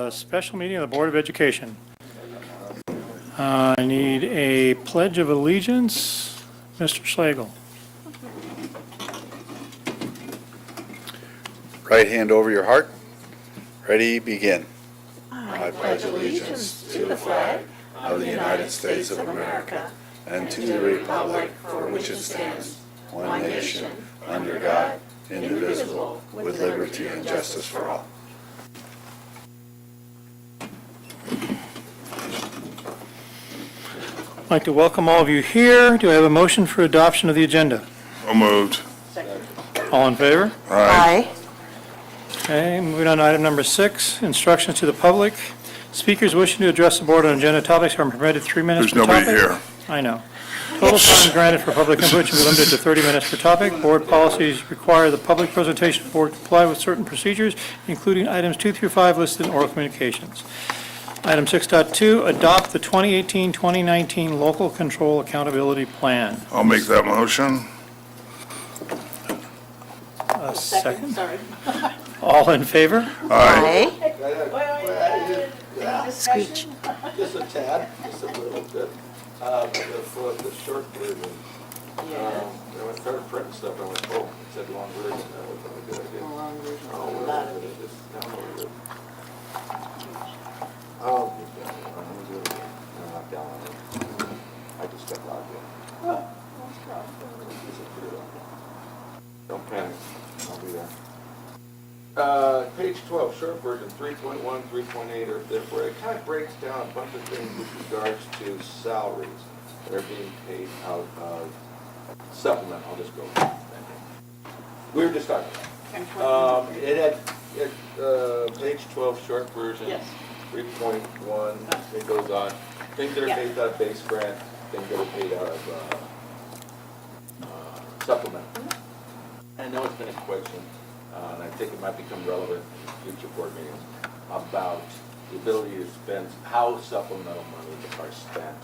a special meeting of the Board of Education. I need a pledge of allegiance. Mr. Schlegel. Right hand over your heart. Ready, begin. I pledge allegiance to the flag of the United States of America and to the republic for which it stands, one nation, under God, indivisible, with liberty and justice for all. I'd like to welcome all of you here. Do I have a motion for adoption of the agenda? So moved. All in favor? Aye. Okay, moving on to item number 6, instructions to the public. Speakers wishing to address the board on agenda topics are permitted 3 minutes There's per topic. nobody here. I know. Total time granted for public input should be limited to 30 minutes per topic. Board policies require the public presentation of the board comply with certain procedures, including items 2 through 5 listed in oral communications. Item 6.2, adopt the 2018-2019 Local Control Accountability Plan. I'll make that motion. A second. Sorry. All in favor? Aye. Screech. Just a tad, just a little bit. For the short version, when I started printing stuff, I went, oh, it said long version, that was a good idea. Long version. Oh, A where lot was of it? it. Just downloaded it. Oh, you've got it. I'm doing it. I'm not downloading it. I just got logged in. Don't panic, I'll be there. Page 12, short version, 3.1, 3.8 are there, where it kind of breaks down a bunch of things with regards to salaries that are being paid out of supplement. I'll just go. We were just talking about it. It had, page 12, short version, Yes. 3.1, it goes on. Things that are paid out of base grant, things that are paid out of supplement. I know it's been a question, and I think it might become relevant in future board meetings, about the ability to spend, how supplemental monies are spent,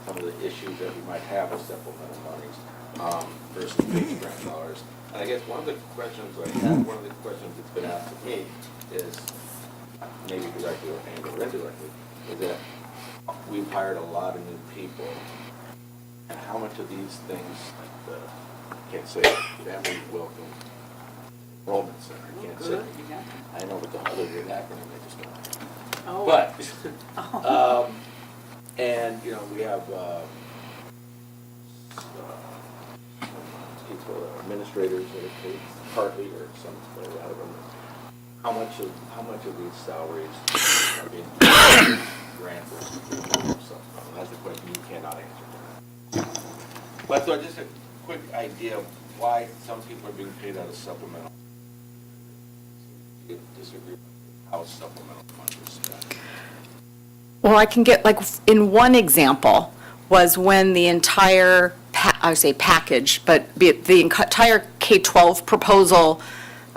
some of the issues that we might have with supplemental monies versus base grant dollars. And I guess one of the questions I have, one of the questions that's been asked of me is, maybe directly or indirectly, is that we've hired a lot of new people, and how much of these things, like the, I can't say family welcome enrollment center, I can't say. I know what the other weird acronym they just don't. But, and, you know, we have, people, administrators that are paid partly or some, or whatever. How much of these salaries are being granted or something? That's a question you cannot answer. But so just a quick idea of why some people are being paid out of supplemental. You disagree with how supplemental money is spent? Well, I can get, like, in one example was when the entire, I would say package, but the entire K-12 proposal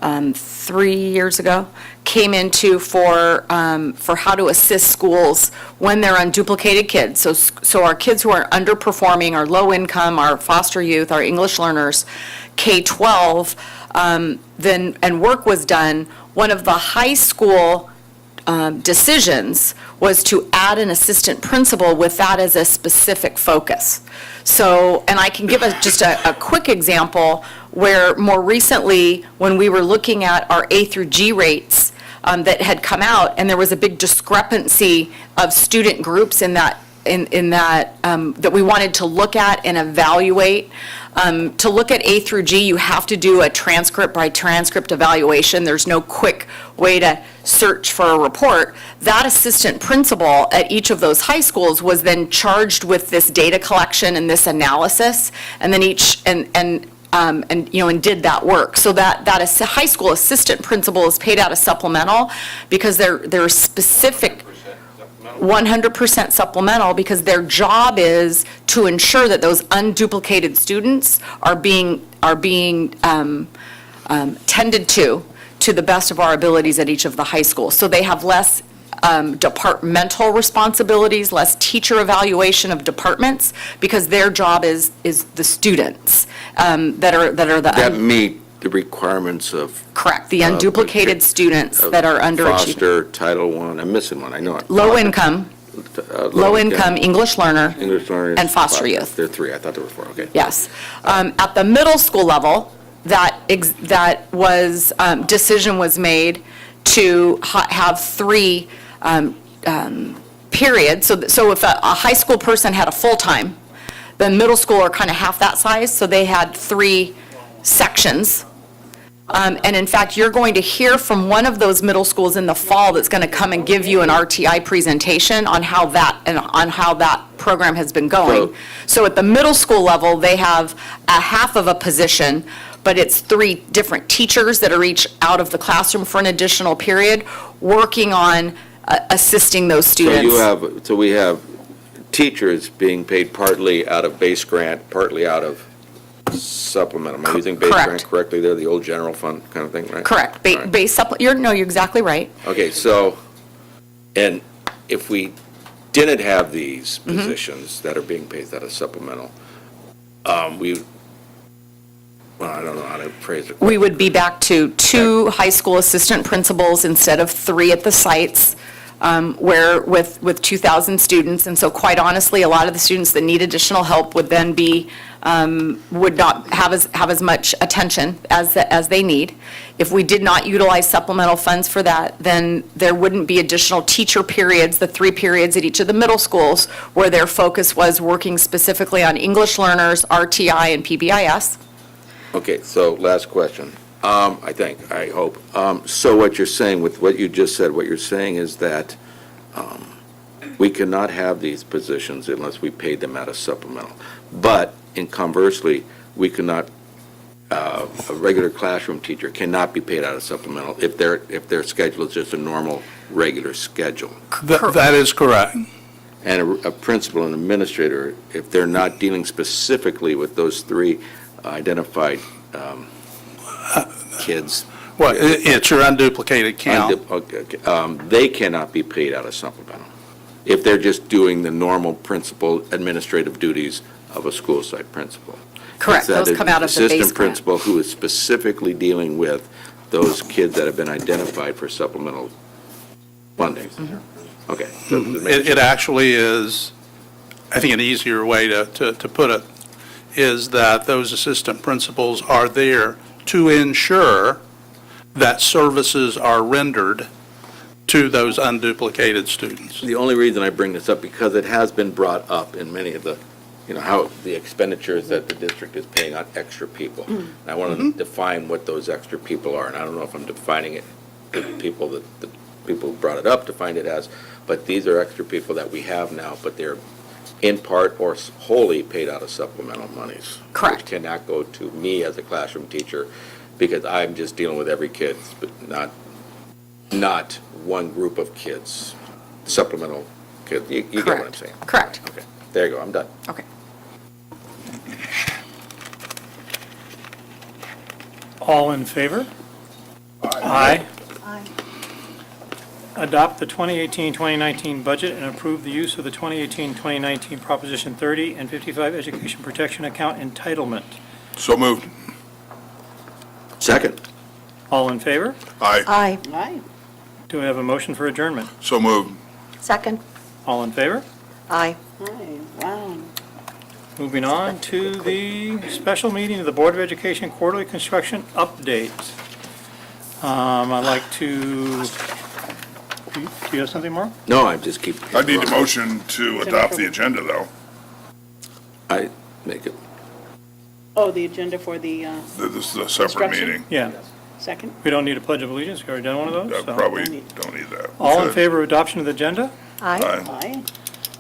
3 years ago came into for how to assist schools when they're unduplicated kids. So our kids who are underperforming, our low income, our foster youth, our English learners, K-12, then, and work was done. One of the high school decisions was to add an assistant principal with that as a specific focus. So, and I can give just a quick example where more recently, when we were looking at our A through G rates that had come out, and there was a big discrepancy of student groups in that that we wanted to look at and evaluate. To look at A through G, you have to do a transcript by transcript evaluation. There's no quick way to search for a report. That assistant principal at each of those high schools was then charged with this data collection and this analysis, and then and did that work. So that high school assistant principal is paid out of supplemental because they're specific. 100% supplemental, because their job is to ensure that those unduplicated students are being tended to the best of our abilities at each of the high schools. So they have less departmental responsibilities, less teacher evaluation of departments, because their job is the students that are the That meet the requirements of Correct, the unduplicated students that are underachieving. Foster, Title I, I'm missing one, I know it. Low income, English learner, English learners. and foster youth. There are three, I thought there were four, okay. Yes. At the middle school level, that decision was made to have three periods. So if a high school person had a full-time, the middle school are kind of half that size, so they had three sections. And in fact, you're going to hear from one of those middle schools in the fall that's going to come and give you an RTI presentation on how that program has been going. So at the middle school level, they have a half of a position, but it's three different teachers that are each out of the classroom for an additional period, working on assisting those students. So we have teachers being paid partly out of base grant, partly out of supplemental. Am I using base grant correctly there, the old general fund kind of thing, right? Correct. All right. You're exactly right. Okay, so, and if we didn't have these positions that are being paid out of supplemental, I don't know how to phrase it. We would be back to two high school assistant principals instead of three at the sites, where with 2,000 students. And so quite honestly, a lot of the students that need additional help would then would not have as much attention as they need. If we did not utilize supplemental funds for that, then there wouldn't be additional teacher periods, the 3 periods at each of the middle schools, where their focus was working specifically on English learners, RTI, and PBIS. Okay, so last question, I hope. So what you're saying, with what you just said, what you're saying is that we cannot have these positions unless we paid them out of supplemental. But, and conversely, we cannot, a regular classroom teacher cannot be paid out of supplemental if their schedule is just a normal, regular schedule. That is correct. And a principal and administrator, if they're not dealing specifically with those 3 identified kids. Well, it's your unduplicated count. They cannot be paid out of supplemental if they're just doing the normal principal administrative duties of a school site principal. Correct, those come out of the base Assistant grant. principal who is specifically dealing with those kids that have been identified for supplemental funding. Okay. It actually is, I think an easier way to put it is that those assistant principals are there to ensure that services are rendered to those unduplicated students. The only reason I bring this up, because it has been brought up in many of the, how the expenditures that the district is paying on extra people. And I want to define what those extra people are, and I don't know if I'm defining it, the people who brought it up defined it as, but these are extra people that we have now, but they're in part or wholly paid out of supplemental monies. Correct. Which cannot go to me as a classroom teacher, because I'm just dealing with every kid, but not one group of kids, supplemental kids. You get what I'm saying? Correct. Okay, there you go, I'm done. Okay. All in favor? Aye. Adopt the 2018-2019 budget and approve the use of the 2018-2019 Proposition 30 and 55 Education Protection Account entitlement. So moved. Second. All in favor? Aye. Aye. Do we have a motion for adjournment? So moved. Second. All in favor? Aye. Wow. Moving on to the special meeting of the Board of Education Quarterly Construction Update. I'd like to, do you have something more? No, I just keep. I need a motion to adopt the agenda, though. I make it. Oh, the agenda for the This is a separate Instruction? meeting. Yeah, second? we don't need a pledge of allegiance, we already done one of those, so. Probably don't need that. All in favor of adoption of the agenda? Aye. Aye.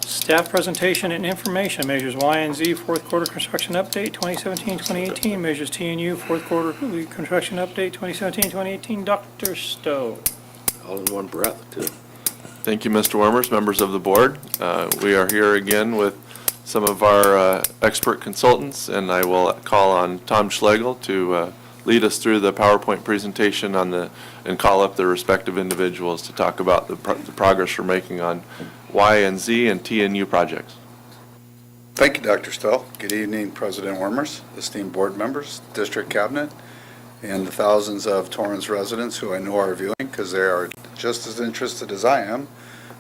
Staff presentation and information, measures Y and Z, fourth quarter construction update, 2017-2018, measures T and U, fourth quarter construction update, 2017-2018. Dr. Stowe. All in one breath, too. Thank you, Mr. Wormers, members of the board. We are here again with some of our expert consultants, and I will call on Tom Schlegel to lead us through the PowerPoint presentation and call up the respective individuals to talk about the progress we're making on Y and Z and T and U projects. Thank you, Dr. Stoll. Good evening, President Wormers, esteemed board members, district cabinet, and the thousands of Torrance residents who I know are viewing, because they are just as interested as I am,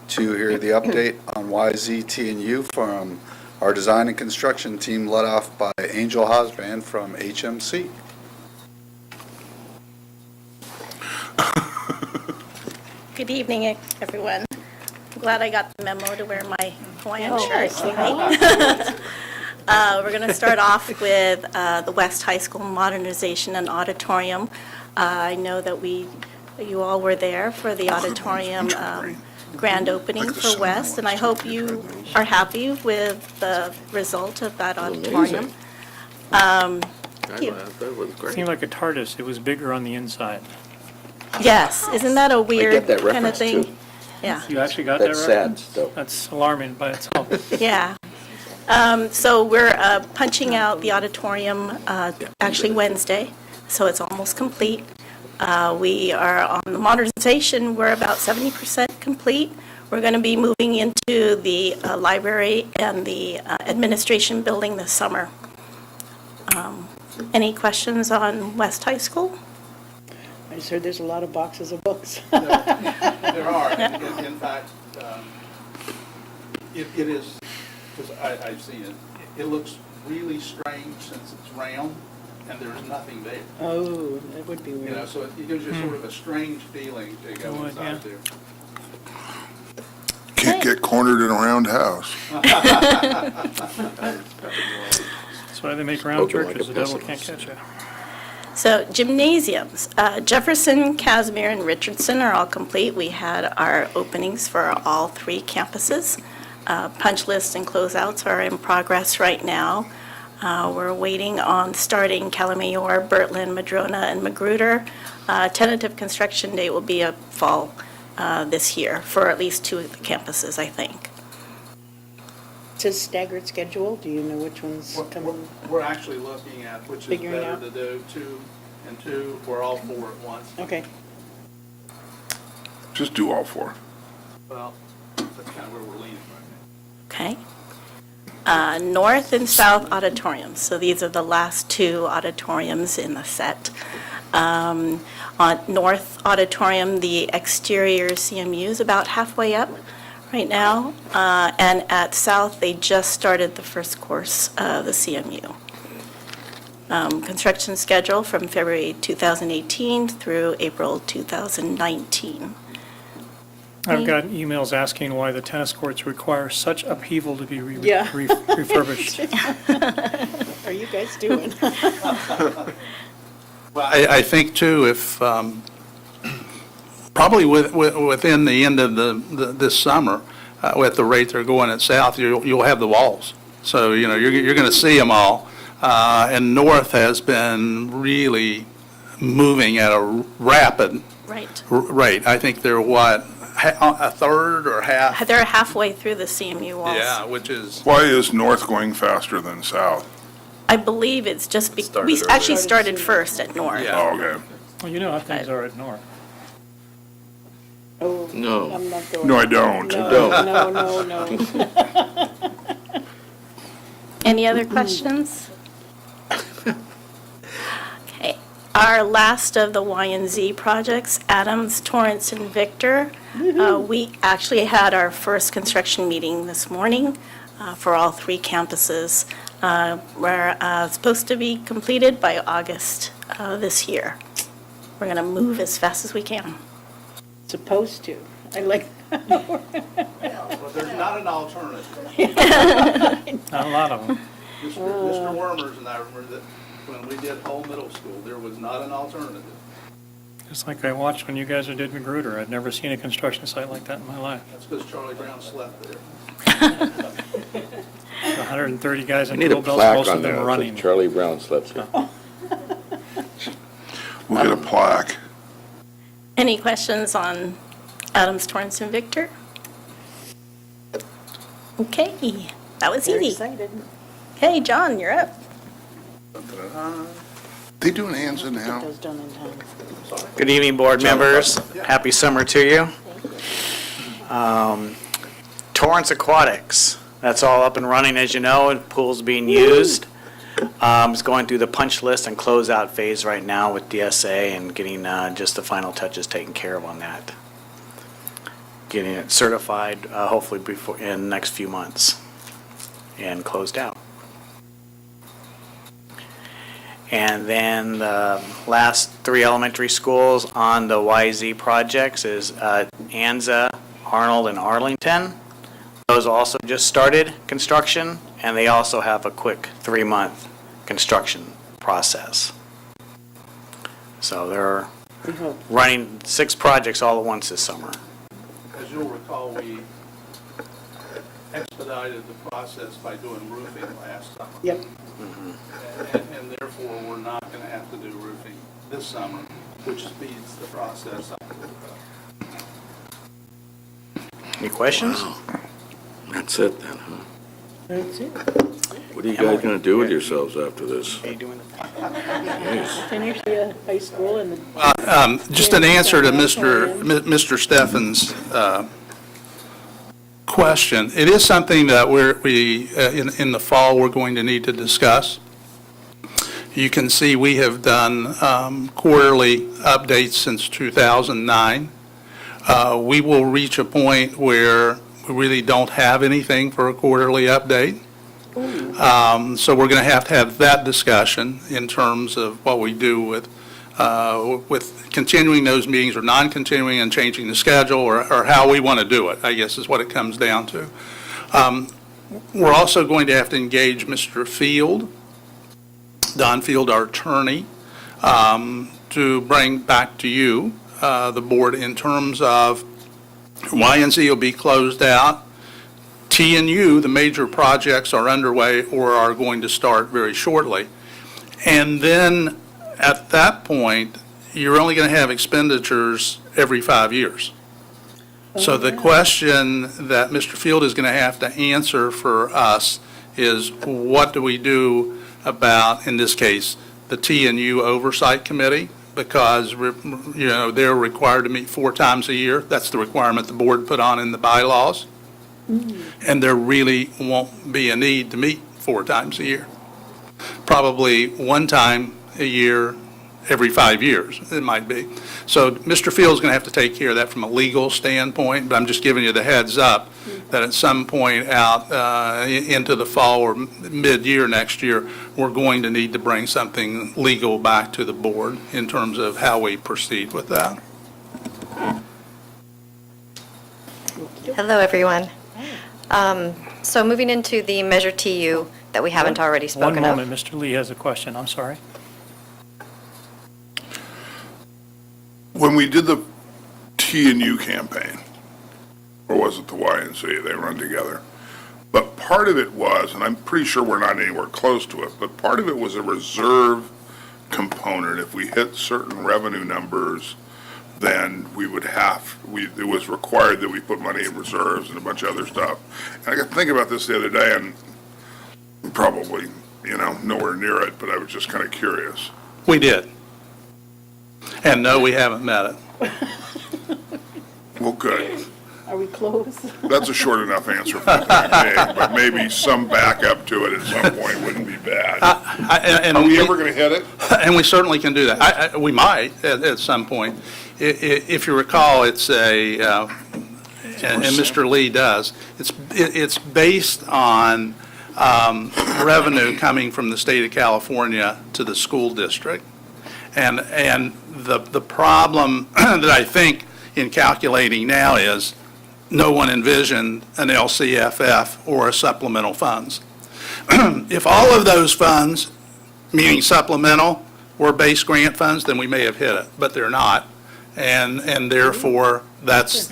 to hear the update on YZT&U from our design and construction team led off by Angel Hosband from HMC. Good evening, everyone. I'm glad I got the memo to wear my Hawaiian shirt Oh, tonight. We're going to start off with the West High School modernization and auditorium. I know that you all were there for the auditorium grand opening for West, and I hope you are happy with the result of that auditorium. That was great. Seemed like a TARDIS. It was bigger on the inside. Yes, isn't that a weird that kind of reference, thing? too. Yeah. You actually got that That's sad, reference? though. That's alarming by itself. Yeah. So we're punching out the auditorium actually Wednesday, so it's almost complete. We are on the modernization, we're about 70% complete. We're going to be moving into the library and the administration building this summer. Any questions on West High School? I just heard there's a lot of boxes of books. There are, and in fact, it is, because I've seen it, it looks really strange since it's round and there's nothing there. Oh, that would be You know, weird. so it gives you sort of a strange feeling to go Would, yeah. inside there. Can't get cornered in a round house. That's why they make round Spoken like churches. a The devil can't pessimist. catch you. So gymnasiums, Jefferson, Casimir, and Richardson are all complete. We had our openings for all three campuses. Punch lists and closeouts are in progress right now. We're waiting on starting Calamayor, Birtland, Madrona, and Magruder. Tentative construction date will be a fall this year for at least two of the campuses, I think. It says staggered schedule. Do you know which ones coming? We're actually looking at which is Figuring better out. to do, 2 and 2, or all 4 at once. Okay. Just do all four. Well, that's kind of where we're leaning right now. Okay. North and South auditoriums. So these are the last two auditoriums in the set. On North Auditorium, the exterior CMU is about halfway up right now. And at South, they just started the first course of the CMU. Construction schedule from February 2018 through April 2019. I've gotten emails asking why the tennis courts require such upheaval to be Yeah. refurbished. Are you guys doing? I think too, if, probably within the end of this summer, with the rate they're going at South, you'll have the walls. So, you know, you're going to see them all. And North has been really moving at a rapid Right. rate. I think they're a third or half? They're halfway through the CMU walls. Yeah, which is, Why is north going faster than south? I believe it's just, we actually started first at North. Yeah. Oh, okay. Well, you know how things are at North. Oh, No. I'm not going. No, I don't. No. Any other questions? Okay. Our last of the Y and Z projects, Adams, Torrance, and Victor. We actually had our first construction meeting this morning for all three campuses. We're supposed to be completed by August this year. We're going to move as fast as we can. Supposed to. I like, well, there's not an alternative. Not a lot of them. Mr. Wormers and I remember that when we did Hull Middle School, there was not an alternative. Just like I watched when you guys did Magruder. I'd never seen a construction site like that in my life. That's because Charlie Brown slept there. 130 guys I in need a tool belts, plaque most on of there. them that running. says Charlie Brown slept here. We'll get a plaque. Any questions on Adams, Torrance, and Victor? Okay, that was they're easy. excited. Okay, John, you're up. They doing hands in Get now? those done in time. Good evening, board members. Happy summer to you. Torrance Aquatics, that's all up and running, as you know, and pool's being used. It's going through the punch list and closeout phase right now with DSA and getting just the final touches taken care of on that. Getting it certified, hopefully in the next few months, and closed out. And then the last 3 elementary schools on the YZ projects is Anza, Arnold, and Arlington. Those also just started construction, and they also have a quick 3-month construction process. So they're We hope. running 6 projects all at once this summer. As you'll recall, we expedited the process by doing roofing last summer. Yep. And therefore, we're not going to have to do roofing this summer, which speeds the process up. Any questions? That's it then, huh? That's it. What are you guys gonna do with yourselves after this? Are you doing Finish the high school and the. Just an answer to Mr. Steffen's question. It is something that in the fall, we're going to need to discuss. You can see we have done quarterly updates since 2009. We will reach a point where we really don't have anything for a quarterly update. So we're going to have that discussion in terms of what we do with continuing those meetings or non-continuing and changing the schedule or how we want to do it, I guess is what it comes down to. We're also going to have to engage Mr. Field, Don Field, our attorney, to bring back to you, the board, in terms of Y and Z will be closed out. T and U, the major projects, are underway or are going to start very shortly. And then at that point, you're only going to have expenditures every 5 years. So the question that Mr. Field is going to have to answer for us is, what do we do about, in this case, the T and U Oversight Committee? Because, they're required to meet 4 times a year. That's the requirement the board put on in the bylaws. And there really won't be a need to meet 4 times a year. Probably 1 time a year every 5 years, it might be. So Mr. Field's going to have to take care of that from a legal standpoint, but I'm just giving you the heads up that at some point out into the fall or mid-year next year, we're going to need to bring something legal back to the board in terms of how we proceed with that. Hello, everyone. So moving into the Measure TU that we haven't already spoken One of. moment, Mr. Lee has a question, I'm sorry. When we did the T and U campaign, or was it the Y and Z, they run together. But part of it was, and I'm pretty sure we're not anywhere close to it, but part of it was a reserve component. If we hit certain revenue numbers, then we would it was required that we put money in reserves and a bunch of other stuff. And I got to think about this the other day, and probably, nowhere near it, but I was just kind of curious. We did. And no, we haven't met it. Well, good. Are we close? That's a short enough answer for me, but maybe some backup to it at some point wouldn't be bad. Are we ever going to hit it? And we certainly can do that. We might at some point. If you recall, it's and Mr. Lee does, it's based on revenue coming from the state of California to the school district. And the problem that I think in calculating now is no one envisioned an LCFF or a supplemental funds. If all of those funds, meaning supplemental, were base grant funds, then we may have hit it, but they're not. And therefore, that's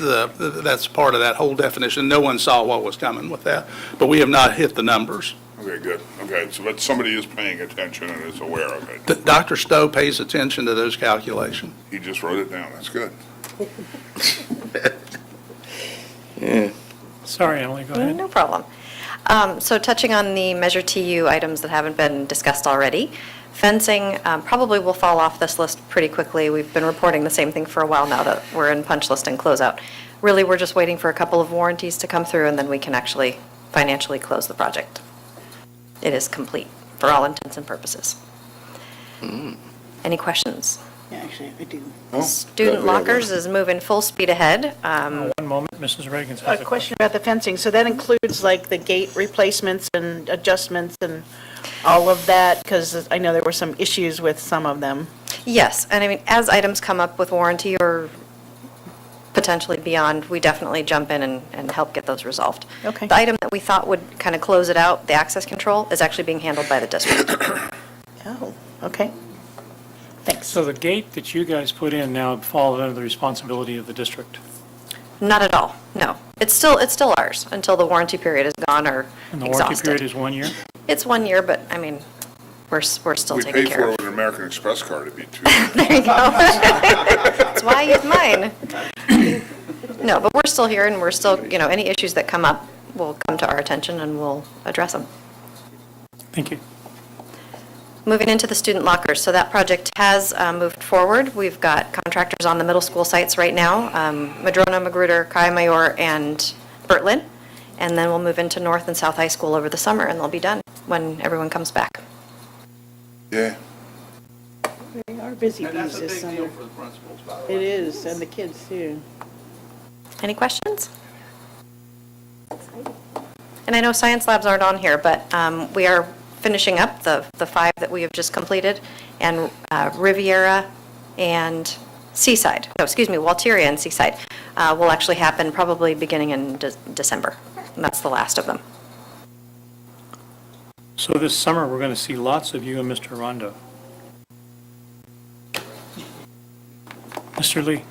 part of that whole definition. No one saw what was coming with that, but we have not hit the numbers. Okay, good. Okay, so but somebody is paying attention and is aware of it. Dr. Stowe pays attention to those calculations. He just wrote it down. That's good. Sorry, Emily, go ahead. No problem. So touching on the Measure TU items that haven't been discussed already, fencing probably will fall off this list pretty quickly. We've been reporting the same thing for a while now that we're in punch list and closeout. Really, we're just waiting for a couple of warranties to come through, and then we can actually financially close the project. It is complete. for all intents and purposes. Any questions? Yeah, actually, I do. Student lockers is moving full speed ahead. One moment, Mrs. Reagan A has a question about the fencing. So that includes like the gate replacements and adjustments and all of that? Because I know there were some issues with some of them. Yes, and I mean, as items come up with warranty or potentially beyond, we definitely jump in and help get those resolved. Okay. The item that we thought would kind of close it out, the access control, is actually being handled by the district. Oh, okay. Thanks. So the gate that you guys put in now falls under the responsibility of the district? Not at all, no. It's still ours until the warranty period is gone or And the warranty period exhausted. is 1 year? It's 1 year, but I mean, we're still We taking paid care for of it it. with an American Express card, it'd be 2 There you go. That's why I use mine. No, but we're still here and we're still, any issues that come up will come to our attention and we'll address them. Thank you. Moving into the student lockers, so that project has moved forward. We've got contractors on the middle school sites right now, Madrona, Magruder, Kai Mayor, and Bertlin. And then we'll move into North and South High School over the summer, and they'll be done when everyone comes back. Yeah. We are busy bees this summer. for the principals, by It is, and the kids too. Any questions? And I know science labs aren't on here, but we are finishing up the 5 that we have just completed, and Riviera and Seaside, Walteria and Seaside will actually happen probably beginning in December. And that's the last of them. So this summer, we're going to see lots of you and Mr. Rondo. Mr. Lee?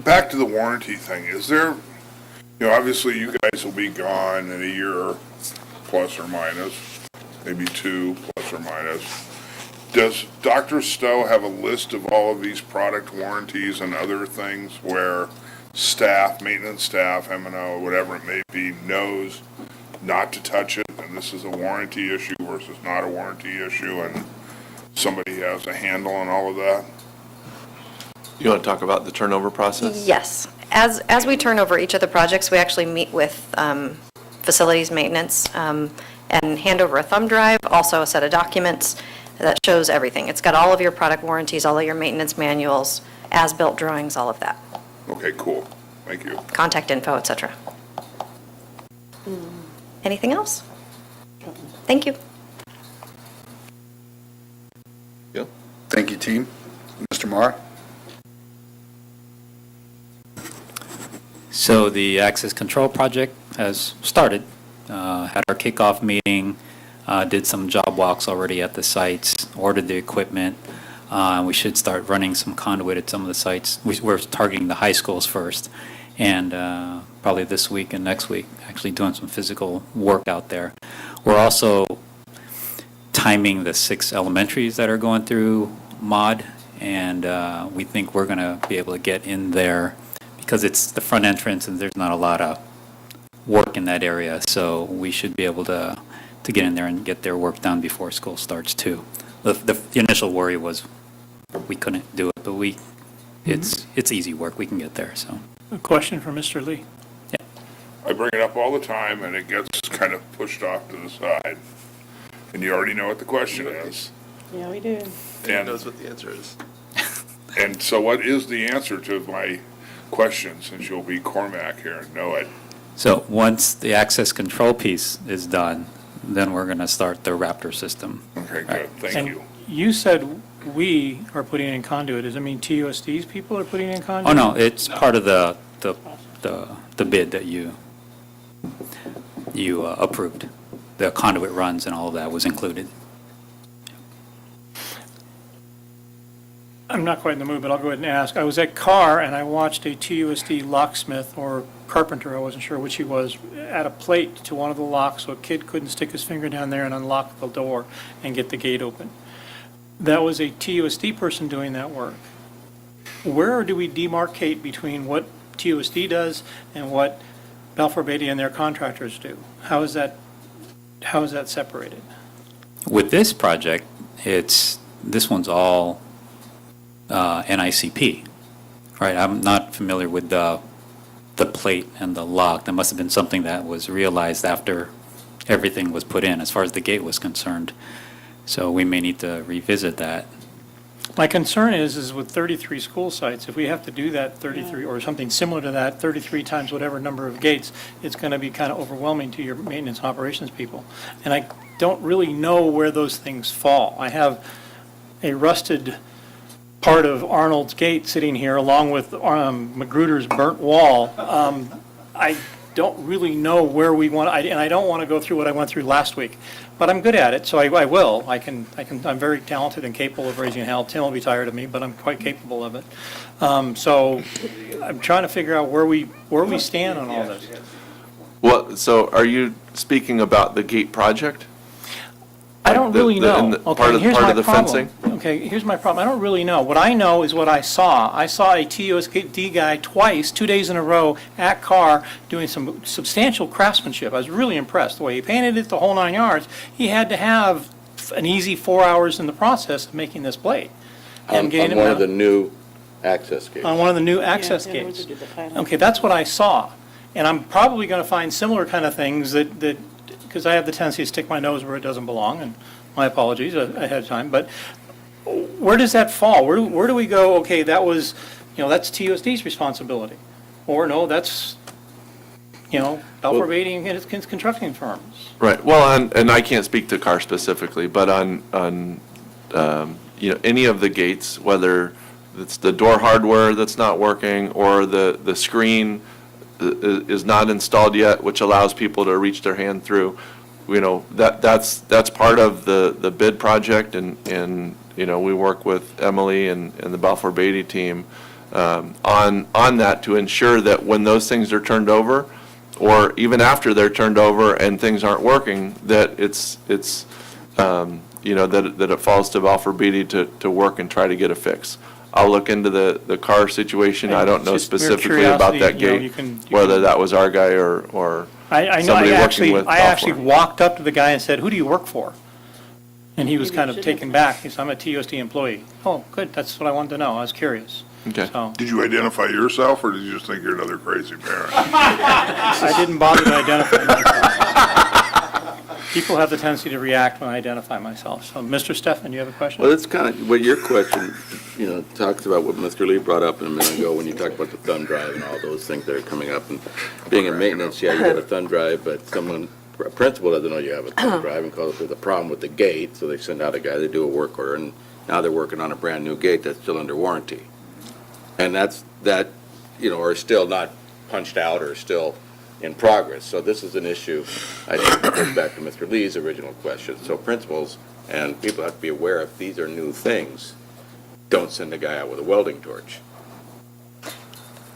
Back to the warranty thing, is there, obviously you guys will be gone in a year, plus or minus, maybe 2, plus or minus. Does Dr. Stowe have a list of all of these product warranties and other things where staff, maintenance staff, M&O, whatever it may be, knows not to touch it, and this is a warranty issue versus not a warranty issue, and somebody has a handle on all of that? You want to talk about the turnover process? Yes. As we turn over each of the projects, we actually meet with facilities maintenance and hand over a thumb drive, also a set of documents that shows everything. It's got all of your product warranties, all of your maintenance manuals, as-built drawings, all of that, Okay, cool. Thank you. contact info, et cetera. Anything else? Thank you. Thank you, team. Mr. Marr? So the access control project has started. Had our kickoff meeting, did some job walks already at the sites, ordered the equipment. We should start running some conduit at some of the sites. We're targeting the high schools first, and probably this week and next week, actually doing some physical work out there. We're also timing the 6 elementaries that are going through mod, and we think we're going to be able to get in there because it's the front entrance and there's not a lot of work in that area, so we should be able to get in there and get their work done before school starts too. The initial worry was we couldn't do it, but it's easy work, we can get there, so. A question for Mr. Lee. I bring it up all the time, and it gets kind of pushed off to the side. And you already know what the question is. Yeah, we do. He knows what the answer is. And so what is the answer to my question, since you'll be Cormac here and know it? So once the access control piece is done, then we're going to start the Raptor system. Okay, good, thank And you. you said we are putting in conduit. Does it mean TUSD's people are putting in Oh, conduit? no, it's part of the bid that you approved. The conduit runs and all of that was included. I'm not quite in the mood, but I'll go ahead and ask. I was at Carr, and I watched a TUSD locksmith or carpenter, I wasn't sure which he was, add a plate to one of the locks so a kid couldn't stick his finger down there and unlock the door and get the gate open. That was a TUSD person doing that work. Where do we demarcate between what TUSD does and what Balfour Beatty and their contractors do? How is that separated? With this project, this one's all NICP, right? I'm not familiar with the plate and the lock. That must have been something that was realized after everything was put in as far as the gate was concerned. So we may need to revisit that. My concern is with 33 school sites, if we have to do that 33, or something similar to that, 33 times whatever number of gates, it's going to be kind of overwhelming to your maintenance operations people. And I don't really know where those things fall. I have a rusted part of Arnold's gate sitting here along with Magruder's burnt wall. I don't really know where we want, and I don't want to go through what I went through last week, but I'm good at it, so I will. I'm very talented and capable of raising hell. Tim will be tired of me, but I'm quite capable of it. So I'm trying to figure out where we stand on all this. Well, so are you speaking about the gate project? I don't really know. Part Okay, here's of my the problem. fencing? Okay, here's my problem. I don't really know. What I know is what I saw. I saw a TUSD guy twice, 2 days in a row, at Carr, doing some substantial craftsmanship. I was really impressed. The way he painted it, the whole 9 yards. He had to have an easy 4 hours in the process of making this blade. On getting it one of mounted. the new access gates. On one of the new access gates. Okay, that's what I saw. And I'm probably going to find similar kind of things that, because I have the tendency to stick my nose where it doesn't belong, and my apologies ahead of time, but where does that fall? Where do we go, okay, that was, that's TUSD's responsibility? Or no, that's, Balfour Beatty and its constructing firms. Right, well, and I can't speak to Carr specifically, but on any of the gates, whether it's the door hardware that's not working, or the screen is not installed yet, which allows people to reach their hand through, that's part of the bid project, and we work with Emily and the Balfour Beatty team on that to ensure that when those things are turned over, or even after they're turned over and things aren't working, that it's that it falls to Balfour Beatty to work and try to get a fix. I'll look into the car situation. I don't know Just mere specifically about that curiosity, gate, whether that was our guy or I know, somebody working with I actually Balfour. walked up to the guy and said, "Who do you work for?" And he was kind of taken back. He said, "I'm a TUSD employee." Oh, good, that's what I wanted to know. I was curious. Okay. So, Did you identify yourself, or did you just think you're another crazy parent? I didn't bother to identify myself. People have the tendency to react when I identify myself. So, Mr. Stefan, you have a question? Well, it's kind of, what your question, talks about what Mr. Lee brought up a minute ago when you talked about the thumb drive and all those things that are coming up. And being in maintenance, yeah, you have a thumb drive, but a principal doesn't know you have a thumb drive and calls it the problem with the gate, so they send out a guy to do a work order, and now they're working on a brand-new gate that's still under warranty. And that are still not punched out or still in progress. So this is an issue, I think, that goes back to Mr. Lee's original question. So principals and people have to be aware, if these are new things, don't send a guy out with a welding torch.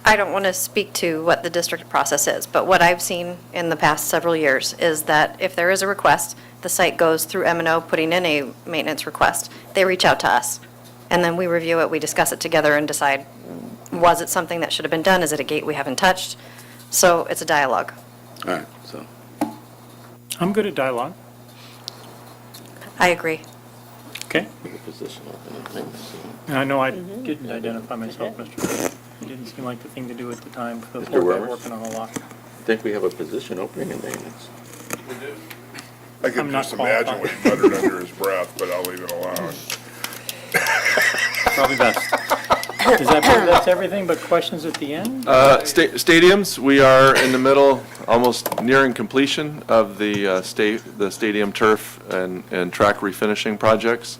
I don't want to speak to what the district process is, but what I've seen in the past several years is that if there is a request, the site goes through M&O putting in a maintenance request, they reach out to us, and then we review it, we discuss it together and decide, was it something that should have been done? Is it a gate we haven't touched? So it's a dialogue. All right, so. I'm good at dialogue. I agree. Okay. Position open in maintenance. And I know I didn't identify myself, Mr. Lee. It didn't seem like the thing to do at the time for the Mr. poor guy Wormers? working on a lock. I think we have a position opening in maintenance. I could I'm not just imagine what he muttered under his breath, but I'll leave it alone. Probably best. That's everything but questions at the end? Stadiums, we are in the middle, almost nearing completion of the stadium turf and track refinishing projects.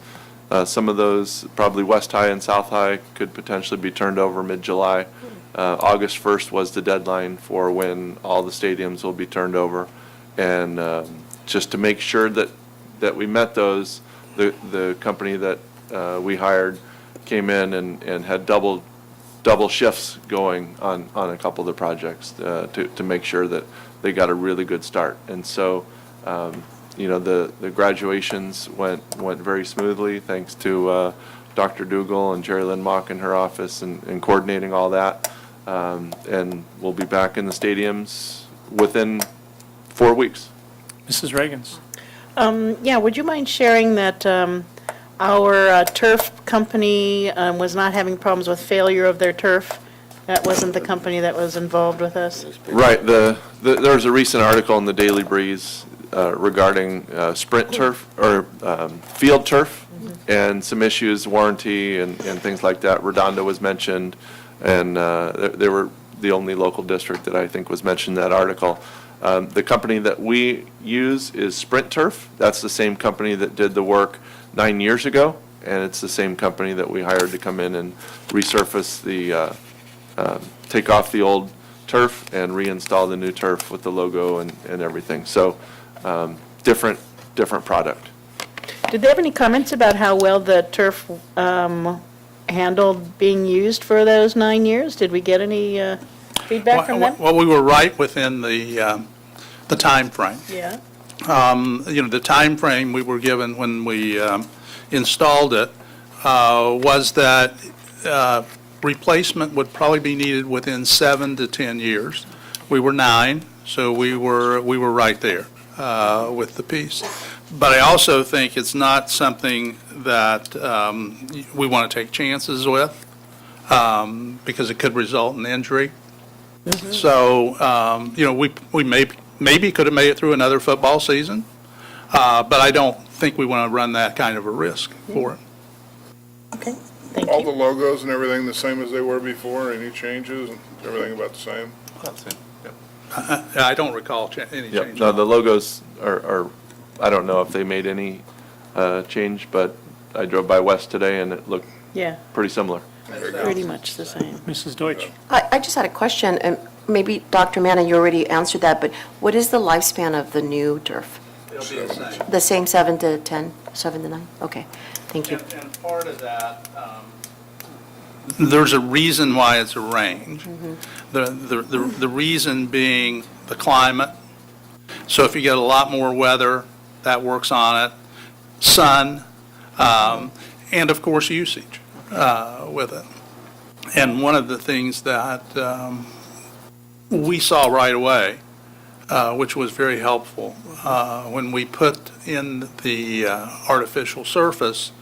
Some of those, probably West High and South High, could potentially be turned over mid-July. August 1st was the deadline for when all the stadiums will be turned over. And just to make sure that we met those, the company that we hired came in and had double shifts going on a couple of the projects to make sure that they got a really good start. And so, the graduations went very smoothly, thanks to Dr. Dougal and Jerry Lynn Mock in her office and coordinating all that. And we'll be back in the stadiums within 4 weeks. Mrs. Reagans. Yeah, would you mind sharing that our turf company was not having problems with failure of their turf? That wasn't the company that was involved with us? Right, there was a recent article in the Daily Breeze regarding sprint turf, or field turf, and some issues, warranty and things like that. Redondo was mentioned, and they were the only local district that I think was mentioned in that article. The company that we use is Sprint Turf. That's the same company that did the work 9 years ago, and it's the same company that we hired to come in and resurface the, take off the old turf and reinstall the new turf with the logo and everything. So different product. Did they have any comments about how well the turf handled being used for those 9 years? Did we get any feedback from them? Well, we were right within the time frame. Yeah. The time frame we were given when we installed it was that replacement would probably be needed within 7 to 10 years. We were 9, so we were right there with the piece. But I also think it's not something that we want to take chances with because it could result in injury. So, we maybe could have made it through another football season, but I don't think we want to run that kind of a risk for it. Okay, thank All you. the logos and everything the same as they were before, any changes, everything about the same? I don't recall any Yep. change. No, the logos are, I don't know if they made any change, but I drove by West today and it looked Yeah, pretty similar. pretty much the same. Mrs. Deutsch? I just had a question, and maybe Dr. Manna, you already answered that, but what is the lifespan of the new turf? It'll be the same. The same 7 to 10, 7 to 9? Okay, thank you. And part of that, there's a reason why it's arranged. The reason being the climate. So if you get a lot more weather, that works on it. Sun, and of course usage with it. And one of the things that we saw right away, which was very helpful, when we put in the artificial surface,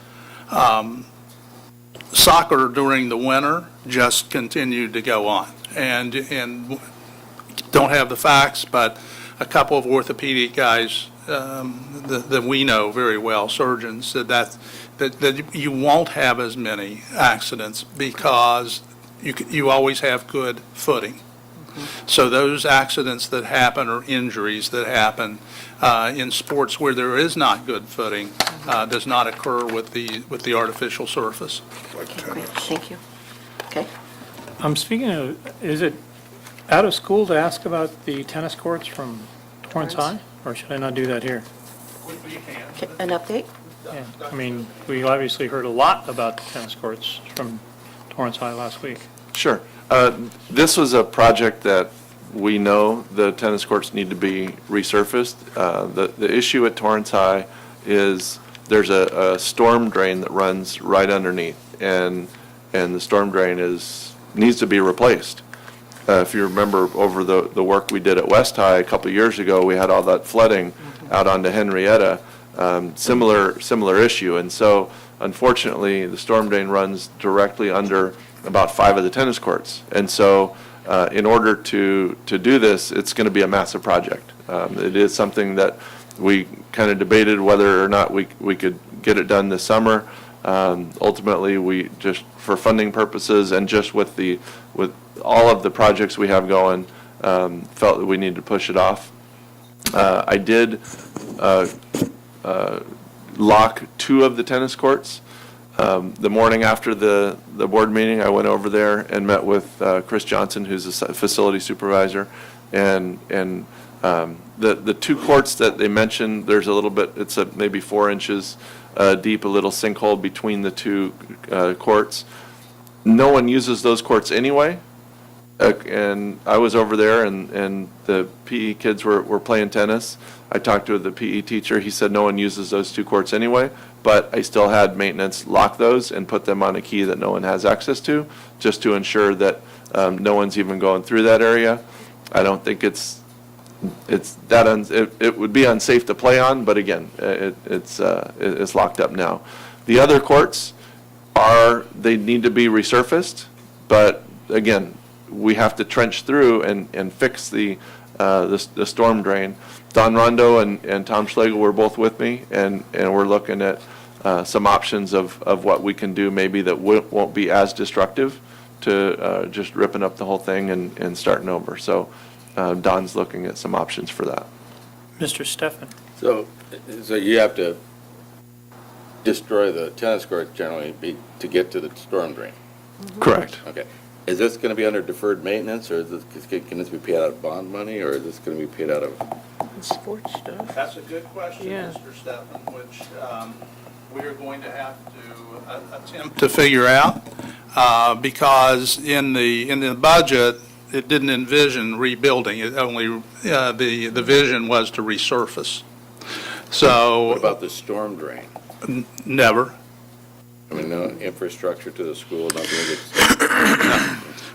soccer during the winter just continued to go on. And don't have the facts, but a couple of orthopedic guys that we know very well, surgeons, said that you won't have as many accidents because you always have good footing. So those accidents that happen or injuries that happen in sports where there is not good footing does not occur with the artificial surface. Like Great, tennis? thank you. Okay. Speaking of, is it out of school to ask about the tennis courts from Torrance High? Or should I not do that here? Okay, an update? Yeah, I mean, we obviously heard a lot about the tennis courts from Torrance High last week. Sure. This was a project that we know the tennis courts need to be resurfaced. The issue at Torrance High is there's a storm drain that runs right underneath, and the storm drain needs to be replaced. If you remember over the work we did at West High a couple of years ago, we had all that flooding out onto Henrietta, similar issue. And so unfortunately, the storm drain runs directly under about 5 of the tennis courts. And so in order to do this, it's going to be a massive project. It is something that we kind of debated whether or not we could get it done this summer. Ultimately, we just, for funding purposes and just with all of the projects we have going, felt that we needed to push it off. I did lock 2 of the tennis courts. The morning after the board meeting, I went over there and met with Chris Johnson, who's the facility supervisor, and the 2 courts that they mentioned, there's a little bit, it's maybe 4 inches deep, a little sinkhole between the 2 courts. No one uses those courts anyway. And I was over there, and the PE kids were playing tennis. I talked to the PE teacher. He said no one uses those 2 courts anyway, but I still had maintenance lock those and put them on a key that no one has access to, just to ensure that no one's even going through that area. I don't think it would be unsafe to play on, but again, it's locked up now. The other courts they need to be resurfaced, but again, we have to trench through and fix the storm drain. Don Rondo and Tom Schlegel were both with me, and we're looking at some options of what we can do maybe that won't be as destructive to just ripping up the whole thing and starting over. So Don's looking at some options for that. Mr. Steffen. So you have to destroy the tennis court generally to get to the storm drain? Correct. Okay. Is this going to be under deferred maintenance, or can this be paid out of bond money, or is this going to be paid out of? Sports stuff. That's a good question, Yeah. Mr. Steffen, which we are going to have to attempt to figure out, because in the budget, it didn't envision rebuilding. It only, the vision was to resurface. So. What about the storm drain? Never. I mean, no infrastructure to the school, nothing gets.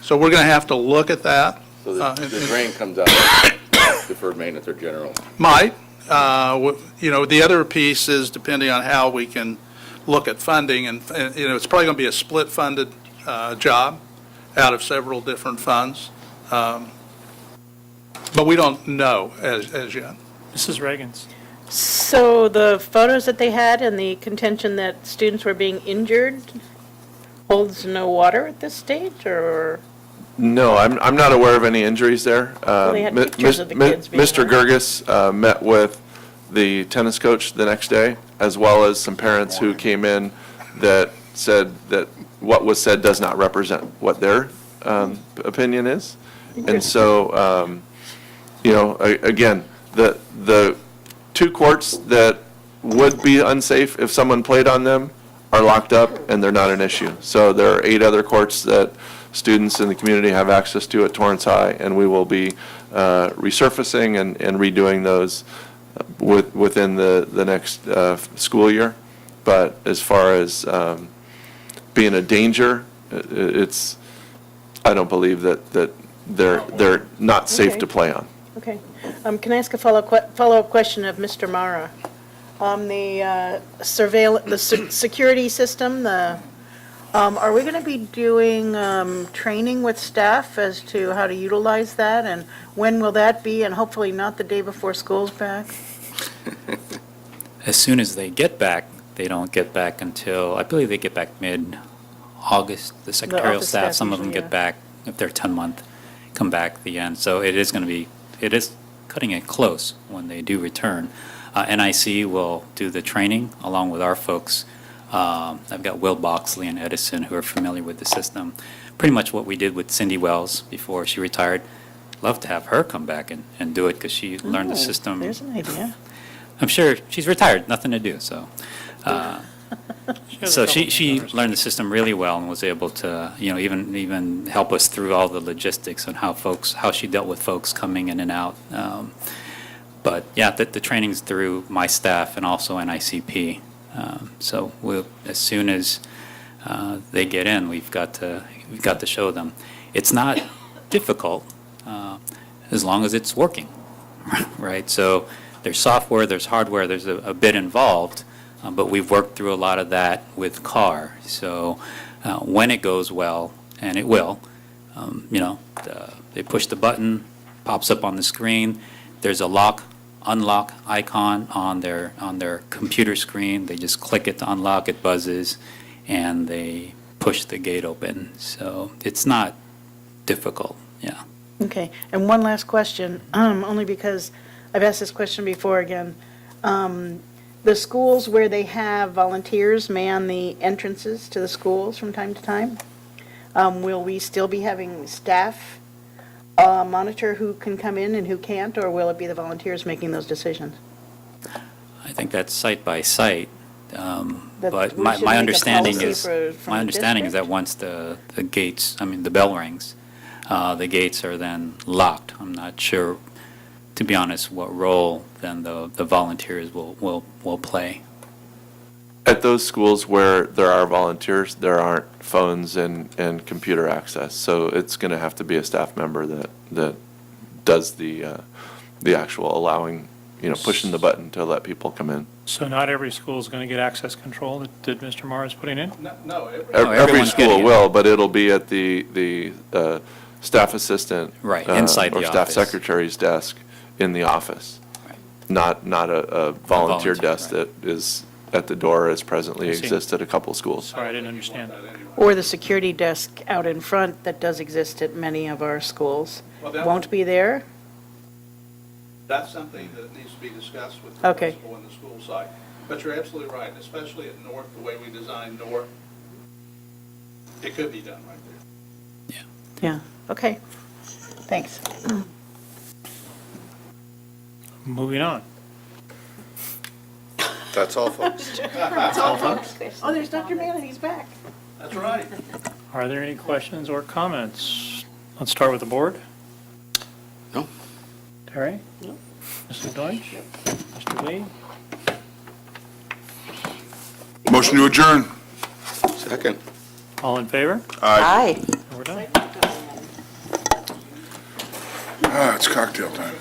So we're going to have to look at that. So the drain comes out of deferred maintenance or general? Might. The other piece is depending on how we can look at funding, and it's probably going to be a split-funded job out of several different funds. But we don't know as yet. Mrs. Reagans. So the photos that they had and the contention that students were being injured holds no water at this stage, or? No, I'm not aware of any injuries there. they had pictures of the kids being Mr. hurt. Gerges met with the tennis coach the next day, as well as some parents who came in that said that what was said does not represent what their opinion is. And so, again, the two courts that would be unsafe if someone played on them are locked up, and they're not an issue. So there are 8 other courts that students in the community have access to at Torrance High, and we will be resurfacing and redoing those within the next school year. But as far as being a danger, I don't believe that they're not safe Okay. to play on. Okay. Can I ask a follow-up question of Mr. Mara? The security system, are we going to be doing training with staff as to how to utilize that? And when will that be? And hopefully not the day before school's back? As soon as they get back, they don't get back until, I believe they get back mid-August. The secretarial office staff, staff some of them usually, get back, if they're 10-month, come back at the end. So it is going to be, it is cutting it close when they do return. NIC will do the training along with our folks. I've got Will Boxley and Edison who are familiar with the system. Pretty much what we did with Cindy Wells before she retired. Love to have her come back and do it because she learned the Oh, system. There's an idea. I'm sure she's retired, nothing to do, so. has So a couple she members. learned the system really well and was able to, even help us through all the logistics and how she dealt with folks coming in and out. But yeah, the training's through my staff and also NICP. So as soon as they get in, we've got to show them. It's not difficult as long as it's working, right? So there's software, there's hardware, there's a bit involved. But we've worked through a lot of that with CAR. So when it goes well, and it will, they push the button, pops up on the screen. There's a unlock icon on their computer screen. They just click it to unlock, it buzzes, and they push the gate open. So it's not difficult, yeah. Okay, and one last question, only because I've asked this question before again. The schools where they have volunteers man the entrances to the schools from time to time, will we still be having staff monitor who can come in and who can't, or will it be the volunteers making those decisions? I think that's site by site. That But we my should make a understanding policy is, from my the understanding is that district? once the gates, the bell rings, the gates are then locked. I'm not sure, to be honest, what role then the volunteers will play. At those schools where there are volunteers, there aren't phones and computer access, so it's going to have to be a staff member that does the actual allowing, pushing the button to let people come in. So not every school is going to get access control that Mr. Morris putting in? No, Every everyone's school getting it. will, but it'll be at the staff assistant. Right, inside the Or staff office. secretary's desk in the office. not a volunteer volunteer, desk right. that is at the door as presently I see. exists at a couple schools. Sorry, I didn't understand. Or the security desk out in front that does exist at many of our schools Well, that- won't be there? That's something that needs to be discussed with the Okay. principal and the school side. But you're absolutely right, especially at North, the way we design North, it could be done right there. Yeah, okay. Thanks. Moving on. That's all, folks. Oh, there's Dr. Mann, he's back. That's right. Are there any questions or comments? Let's start with the board. No. Terry? No. Mrs. Deutsch? Mr. Lee? Motion to adjourn. Second. All in favor? Aye. We're done. It's cocktail time.